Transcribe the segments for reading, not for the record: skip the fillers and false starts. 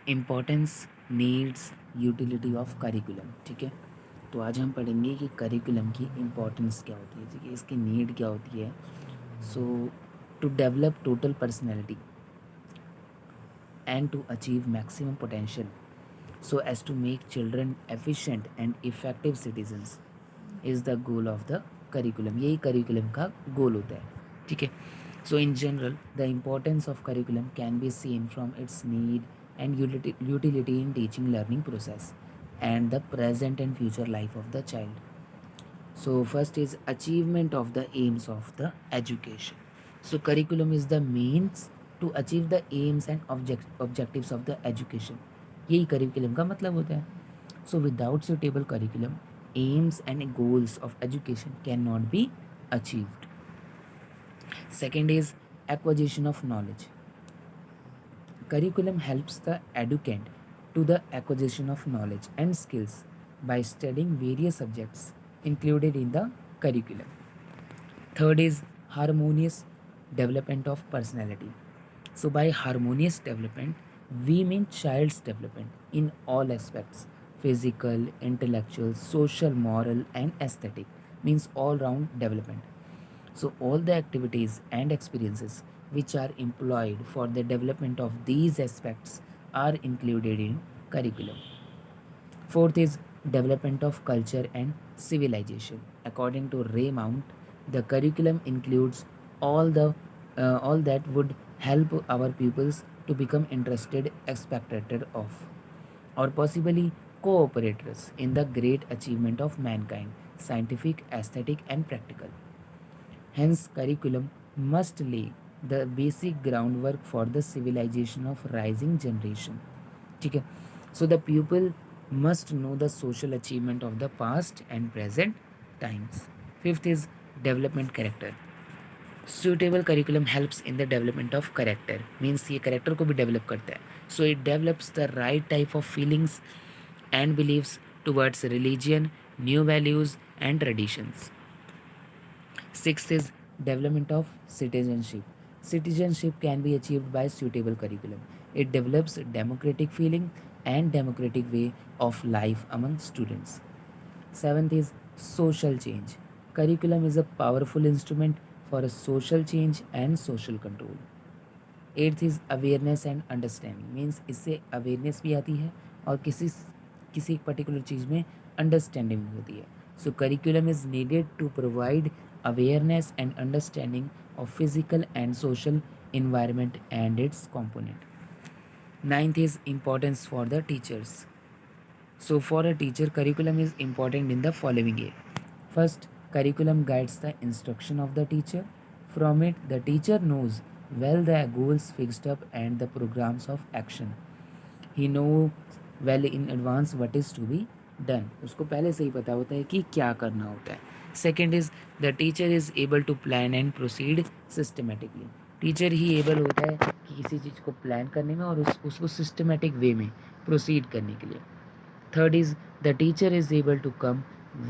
Importance, needs, utility of curriculum. ठीक है, तो आज हम पढ़ेंगे कि करिकुलम की इम्पोर्टेंस क्या होती है, ठीक है, इसकी नीड क्या होती है। So to develop total personality and to achieve maximum potential so as to make children efficient and effective citizens is the goal of the curriculum। यही curriculum का goal होता है। ठीक है, so in general the importance of curriculum can be seen from its need and utility in teaching learning process and the present and future life of the child। So first is achievement of the aims of the education। So curriculum is the means to achieve the aims and objectives of the education। यही curriculum का मतलब होता है। So without suitable curriculum, aims and goals of education cannot be achieved। Second is acquisition of knowledge। Curriculum helps the educand to the acquisition of knowledge and skills by studying various subjects included in the curriculum। Third is harmonious development of personality। So, by harmonious development, we mean child's development in all aspects: physical, intellectual, social, moral, and aesthetic, means all round development. So, all the activities and experiences which are employed for the development of these aspects are included in curriculum। Fourth is development of culture and civilization। According to Raymount, the curriculum includes all that would help our pupils to become interested, expected of, or possibly cooperators in the great achievement of mankind, scientific, aesthetic, and practical। Hence, curriculum must lay the basic groundwork for the civilization of rising generation। ठीक है, so the pupil must know the social achievement of the past and present times। Fifth is development character। Suitable curriculum helps in the development of character, means ये character को भी develop करता है। So it develops the right type of feelings and beliefs towards religion, new values and traditions। Sixth is development of citizenship। Citizenship can be achieved by suitable curriculum। It develops democratic feeling and democratic way of life among students। Seventh is social change। Curriculum is a powerful instrument for a social change and social control। Eighth is awareness and understanding, means इससे awareness भी आती है और किसी particular चीज़ में understanding भी होती है। So curriculum is needed to provide awareness and understanding of physical and social environment and its component। Ninth is importance for the teachers। So for a teacher, curriculum is important in the following way। First, curriculum guides the instruction of the teacher। From it, the teacher knows well the goals fixed up and the programs of action। He knows well in advance what is to be done। उसको पहले से ही पता होता है कि क्या करना होता है। Second is the teacher is able to plan and proceed systematically। Teacher he able होता है कि किसी चीज़ को प्लान करने में और उसको सिस्टमेटिक वे में प्रोसीड करने के लिए। Third is the teacher is able to come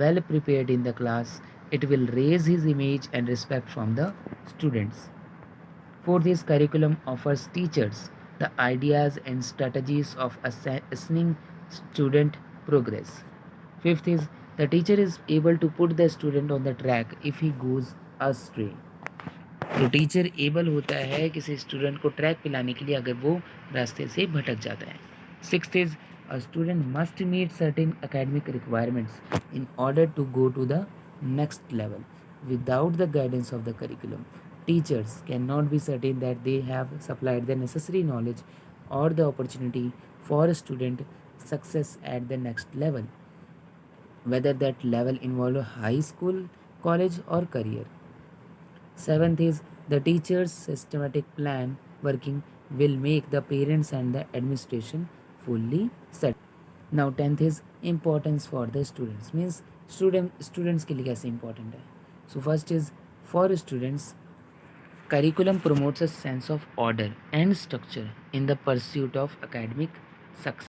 well prepared in the class। It will raise his image and respect from the students। Fourth is curriculum offers teachers the ideas and strategies of assessing student progress। Fifth is the teacher is able to put the student on the track if he goes astray। तो teacher able होता है किसी student को track पे लाने के लिए अगर वो रास्ते से भटक जाता है। Sixth is a student must meet certain academic requirements in order to go to the next level. Without the guidance of the curriculum, teachers cannot be certain that they have supplied the necessary knowledge or the opportunity for a student success at the next level, whether that level involve a high school, college or career। Seventh is the teacher's systematic plan working will make the parents and the administration fully set। Now tenth is importance for the students, means students के लिए कैसे important है। So first is for students, curriculum promotes a sense of order and structure in the pursuit of academic success।